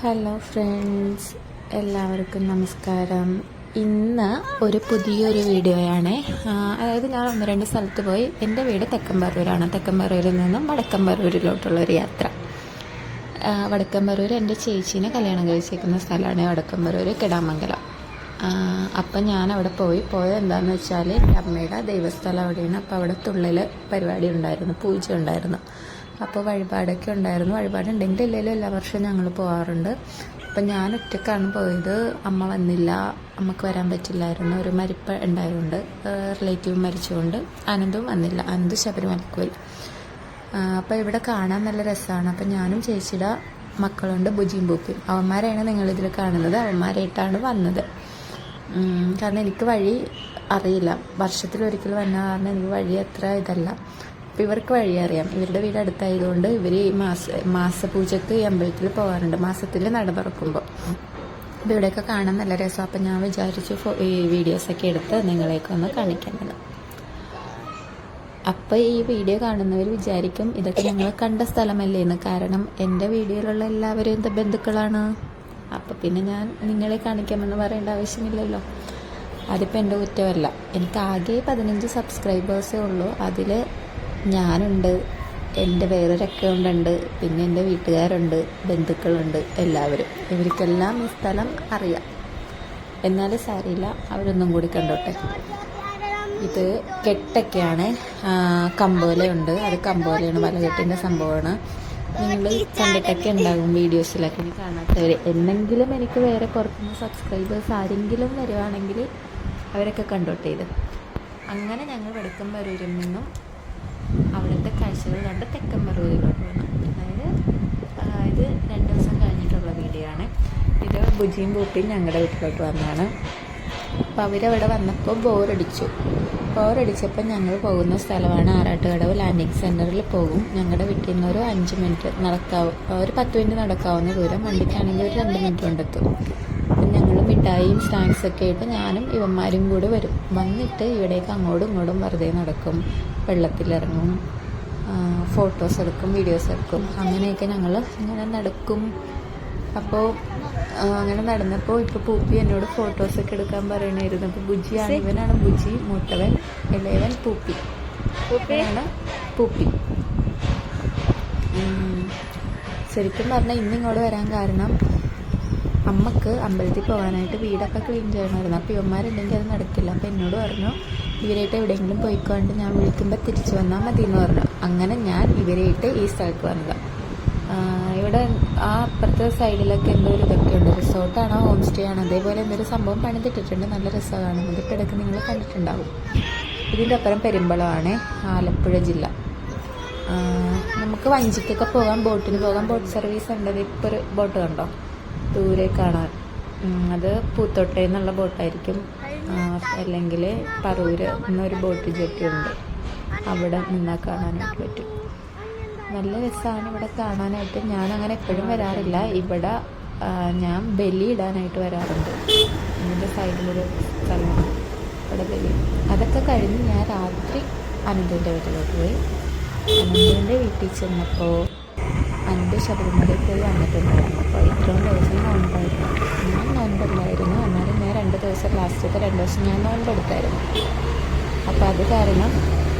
Hello friends, എല്ലാവർക്കും നമസ്കാരം. ഇന്ന് ഒരു പുതിയൊരു വീഡിയോയാണ്. അതായത് ഞാൻ 1-2 സ്ഥലത്ത് പോയി. എൻ്റെ വീട് തെക്കമ്പറൂരാണ്. തെക്കമ്പറൂരിൽ നിന്നും വടക്കമ്പറൂരിലോട്ടുള്ളൊരു യാത്ര. വടക്കമ്പറൂർ എൻ്റെ ചേച്ചീനെ കല്യാണം കഴിച്ചിരിക്കുന്ന സ്ഥലമാണ് വടക്കമ്പറൂർ കിടാമംഗലം. അപ്പം ഞാൻ അവിടെ പോയത് എന്താണെന്ന് വെച്ചാൽ എൻ്റെ അമ്മയുടെ ദൈവസ്ഥലം അവിടെയാണ്. അപ്പോൾ അവിടെ തുള്ളൽ പരിപാടി ഉണ്ടായിരുന്നു, പൂജ ഉണ്ടായിരുന്നു. അപ്പോൾ വഴിപാടൊക്കെ ഉണ്ടായിരുന്നു. വഴിപാടുണ്ടെങ്കിൽ ഇല്ലെങ്കിലും എല്ലാ വർഷവും ഞങ്ങൾ പോകാറുണ്ട്. അപ്പം ഞാൻ ഒറ്റക്കാണ് പോയത്. അമ്മ വന്നില്ല, അമ്മക്ക് വരാൻ പറ്റില്ലായിരുന്നു. ഒരു മരിപ്പ് ഉണ്ടായതുകൊണ്ട്, റിലേറ്റീവ് മരിച്ചുകൊണ്ട് അനന്തും വന്നില്ല. അനന്ത് ശബരിമലയ്ക്ക് പോയി. അപ്പോൾ ഇവിടെ കാണാൻ നല്ല രസമാണ്. അപ്പം ഞാനും ചേച്ചിയുടെ മക്കളുണ്ട്, ബുജിയും പൂപ്പിയും. അവന്മാരെയാണ് നിങ്ങളിതിൽ കാണുന്നത്. അവന്മാരായിട്ടാണ് വന്നത്. കാരണം എനിക്ക് വഴി അറിയില്ല. വർഷത്തിലൊരിക്കൽ വന്ന കാരണം എനിക്ക് വഴി അത്ര ഇതല്ല. അപ്പോൾ ഇവർക്ക് വഴി അറിയാം. ഇവരുടെ വീട് അടുത്തായതുകൊണ്ട് ഇവർ ഈ മാസപൂജക്ക് ഈ അമ്പലത്തിൽ പോകാറുണ്ട്, മാസത്തിൽ നട തുറക്കുമ്പോൾ. അപ്പോൾ ഇവിടെയൊക്കെ കാണാൻ നല്ല രസം. അപ്പം ഞാൻ വിചാരിച്ചു ഈ വീഡിയോസൊക്കെ എടുത്ത് നിങ്ങളെയൊക്കെ ഒന്ന് കാണിക്കേണ്ടത്. അപ്പോൾ ഈ വീഡിയോ കാണുന്നവർ വിചാരിക്കും ഇതൊക്കെ ഞങ്ങൾ കണ്ട സ്ഥലമല്ലേ എന്ന്. കാരണം എൻ്റെ വീഡിയോയിലുള്ള എല്ലാവരും എൻ്റെ ബന്ധുക്കളാണ്. അപ്പോൾ പിന്നെ ഞാൻ നിങ്ങളെ കാണിക്കാമെന്ന് പറയേണ്ട ആവശ്യമില്ലല്ലോ. അതിപ്പോൾ എൻ്റെ കുറ്റമല്ല. എനിക്ക് ആകെ 15 സബ്സ്ക്രൈബേഴ്സേ ഉള്ളൂ. അതിൽ ഞാനുണ്ട്, എൻ്റെ വേറൊരു അക്കൗണ്ട് ഉണ്ട്, പിന്നെ എൻ്റെ വീട്ടുകാരുണ്ട്, ബന്ധുക്കളുണ്ട്, എല്ലാവരും. ഇവർക്കെല്ലാം ഈ സ്ഥലം അറിയാം. എന്നാലും സാരിയില്ല, അവരൊന്നും കൂടി കണ്ടോട്ടെ. ഇത് കെട്ടൊക്കെയാണ്. കമ്പോലയുണ്ട്, അത് കമ്പോലയാണ്, വലകെട്ടിൻ്റെ സംഭവമാണ്. നിങ്ങൾ കണ്ടിട്ടൊക്കെ ഉണ്ടാകും വീഡിയോസിലൊക്കെ. കാണാത്തവർ എന്നെങ്കിലും എനിക്ക് വേറെ പുറത്തുനിന്ന് സബ്സ്ക്രൈബേഴ്സ് ആരെങ്കിലും വരുവാണെങ്കിൽ അവരൊക്കെ കണ്ടോട്ടെ. ഇത് അങ്ങനെ ഞങ്ങൾ വടക്കമ്പറൂരിൽ നിന്നും അവിടുത്തെ കാഴ്ചകൾ കണ്ട് തെക്കമ്പറൂരിലോട്ട് വന്നു. അതായത് 2 ദിവസം കഴിഞ്ഞിട്ടുള്ള വീഡിയോ ആണ് ഇത്. ബുജിയും പൂപ്പിയും ഞങ്ങളുടെ വീട്ടിലോട്ട് വന്നതാണ്. അപ്പോൾ അവരവിടെ വന്നപ്പോൾ ബോറടിച്ചപ്പോൾ ഞങ്ങൾ പോകുന്ന സ്ഥലമാണ് ആറാട്ടുകടവ് ലാൻഡിങ് സെൻറ്ററിൽ പോകും. ഞങ്ങളുടെ വീട്ടിൽ നിന്ന് ഒരു 5 മിനിറ്റ് നടക്കാവും, ഒരു 10 മിനിറ്റ് നടക്കാവുന്ന ദൂരം. വണ്ടിക്കാണെങ്കിൽ ഒരു 2 മിനിറ്റ് കൊണ്ടെത്തും. അപ്പം ഞങ്ങൾ മിഠായിയും സ്നാക്സൊക്കെ ആയിട്ട് ഞാനും ഇവന്മാരും കൂടി വരും. വന്നിട്ട് ഇവിടേക്ക് അങ്ങോട്ടും ഇങ്ങോട്ടും വെറുതെ നടക്കും, വെള്ളത്തിലിറങ്ങും, ഫോട്ടോസ് എടുക്കും, വീഡിയോസ് എടുക്കും. അങ്ങനെയൊക്കെ ഞങ്ങൾ ഇങ്ങനെ നടക്കും. അപ്പോൾ അങ്ങനെ നടന്നപ്പോൾ ഇപ്പോൾ പൂപ്പി എന്നോട് ഫോട്ടോസൊക്കെ എടുക്കാൻ പറയണമായിരുന്നു. അപ്പോൾ ബുജിയാണ്, ഇവനാണ് ബുജി, മൂത്തവൻ, ഇളയവൻ പൂപ്പി. പൂപ്പിയാണ് പൂപ്പി. ശരിക്കും പറഞ്ഞാൽ ഇന്നിങ്ങോട്ട് വരാൻ കാരണം അമ്മക്ക് അമ്പലത്തിൽ പോകാനായിട്ട് വീടൊക്കെ ക്ലീൻ ചെയ്യണമായിരുന്നു. അപ്പോൾ ഇവന്മാരുണ്ടെങ്കിൽ അത് നടക്കില്ല. അപ്പോൾ എന്നോട് പറഞ്ഞു ഇവരായിട്ട് എവിടെയെങ്കിലും പോയിക്കൊണ്ട് ഞാൻ വിളിക്കുമ്പോൾ തിരിച്ചു വന്നാൽ മതി എന്ന് പറഞ്ഞു. അങ്ങനെ ഞാൻ ഇവരായിട്ട് ഈ സ്ഥലത്ത് വന്നത്. ഇവിടെ ആ അപ്പുറത്തെ സൈഡിലൊക്കെ എന്തോ ഒരു ഇതൊക്കെ ഉണ്ട്, റിസോർട്ടാണോ ഹോം സ്റ്റേ ആണോ, അതേപോലെ എന്തൊരു സംഭവം പണിതിട്ടിട്ടുണ്ട്. നല്ല രസമാണ്. ഇതിപ്പോൾ ഇടയ്ക്ക് നിങ്ങൾ കണ്ടിട്ടുണ്ടാവും. ഇതിൻ്റെ അപ്പുറം പെരുമ്പളമാണ്, ആലപ്പുഴ ജില്ല. നമുക്ക് വഞ്ചിക്കൊക്കെ പോകാം, ബോട്ടിന് പോകാം. ബോട്ട് സർവീസ് ഉണ്ട്. ഇപ്പോൾ ഒരു ബോട്ട് കണ്ടോ ദൂരെ കാണാൻ, അത് പൂത്തോട്ടയിൽ നിന്നുള്ള ബോട്ടായിരിക്കും. അല്ലെങ്കിൽ പറൂര് എന്നൊരു ബോട്ട് ജെട്ടിയുണ്ട്, അവിടെ നിന്നാൽ കാണാനായിട്ട് പറ്റും. നല്ല രസമാണ് ഇവിടെ കാണാനായിട്ട്. ഞാനങ്ങനെ എപ്പോഴും വരാറില്ല. ഇവിടെ ഞാൻ ബലി ഇടാനായിട്ട് വരാറുണ്ട്. ഇതിൻ്റെ സൈഡിലൊരു സ്ഥലമാണ്, ഇവിടെ ബലി. അതൊക്കെ കഴിഞ്ഞ് ഞാൻ രാത്രി അനന്തിൻ്റെ വീട്ടിലോട്ട് പോയി. അനന്തിൻ്റെ വീട്ടിൽ ചെന്നപ്പോൾ അനന്ത് ശബരിമലയിൽ പോയി വന്നിട്ടുണ്ടായിരുന്നു. അപ്പോൾ ഇത്രയും ദിവസം നോൻപായിരുന്നു. ഞാൻ നോൻപല്ലായിരുന്നു. എന്നാലും ഞാൻ 2 ദിവസം, ലാസ്റ്റത്തെ 2 ദിവസം ഞാൻ നോൻപെടുത്തായിരുന്നു. അപ്പോൾ അത് കാരണം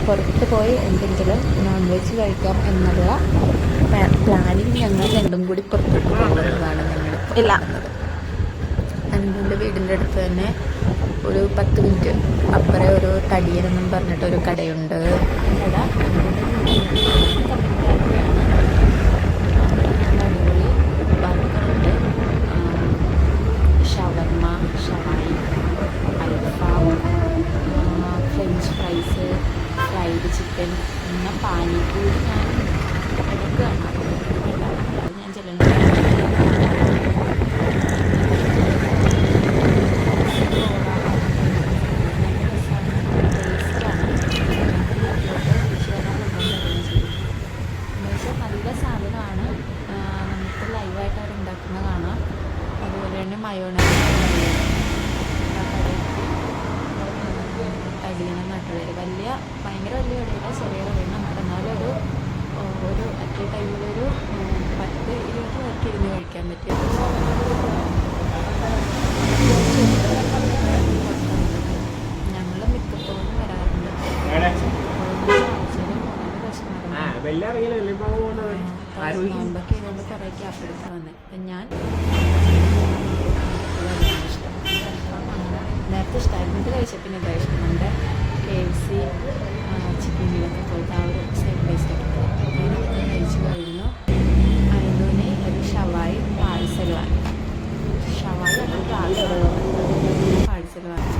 പുറത്ത് പോയി എന്തെങ്കിലും നോൺ വെജ് കഴിക്കാം എന്നുള്ള പ്ലാനിങ് ഞങ്ങൾ രണ്ടും കൂടി പുറത്തോട്ട് പോകുന്നതാണ് ഞങ്ങളിപ്പോൾ കാണുന്നത്. അനന്തിൻ്റെ വീടിൻ്റെ അടുത്ത് തന്നെ ഒരു 10 മിനിറ്റ് അപ്പുറം ഒരു തടിയനെന്നും പറഞ്ഞിട്ടൊരു കടയുണ്ട്. കട അടിപൊളി ബർഗറുണ്ട്, ഷവർമ, ഷവായി, അൽഫാം, ഫ്രഞ്ച് ഫ്രൈസ്, ഫ്രൈഡ് ചിക്കൻ, പിന്നെ പാനിപ്പൂരി. ഞാൻ ഇടയ്ക്ക് കാണാറുണ്ട്, ഞാൻ ചെല്ലുന്നത്. നല്ല സാധനമാണ്. നമുക്ക് ലൈവായിട്ട് അവർ ഉണ്ടാക്കുന്ന കാണാം. അതുപോലെ തന്നെ മയോണൈസ് തടിയണ നാട്ടുകാർ. ഭയങ്കര വലിയ കടയില്ല, ചെറിയ കടയാണ്. നമുക്ക് എന്നാലും ഒരു ഒരു അറ്റ് എ ടൈമിലൊരു 10-20 പേർക്ക് ഇരുന്ന് കഴിക്കാൻ പറ്റിയ ഞങ്ങൾ മിക്കപ്പോഴും വരാറുണ്ട്. നോമ്പൊക്കെ ഇതുകൊണ്ട് കുറേ ഗ്യാപ്പ് എടുക്കാൻ വന്നത്. അപ്പം ഞാൻ ഇഷ്ടം നേരത്തെ ഇഷ്ടമായിരുന്നു. ഇത് കഴിച്ച പിന്നെ ഇതാ ഇഷ്ടം. നമ്മുടെ KFC ചിക്കൻ മീലൊക്കെ പോയിട്ട് ആ ഒരു സെയിം ടേസ്റ്റൊക്കെ ഞാനൊക്കെ കഴിച്ച് കഴിഞ്ഞു. അതിന് ഒരു ഷവായി പാഴ്സൽ വാങ്ങി. ഷവായി അത് പാഴ്സൽ വാങ്ങി.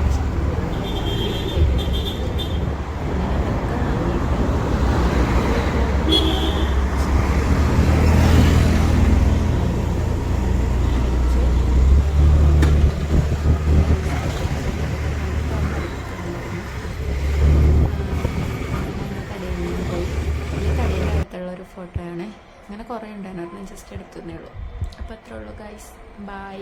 ഫോട്ടോയാണ്. അങ്ങനെ കുറേ ഉണ്ടായിരുന്നു, ഞാൻ ജസ്റ്റ് എടുത്തതേ ഉള്ളൂ. അപ്പോൾ അത്രേ ഉള്ളൂ ഗൈസ്. ബൈ.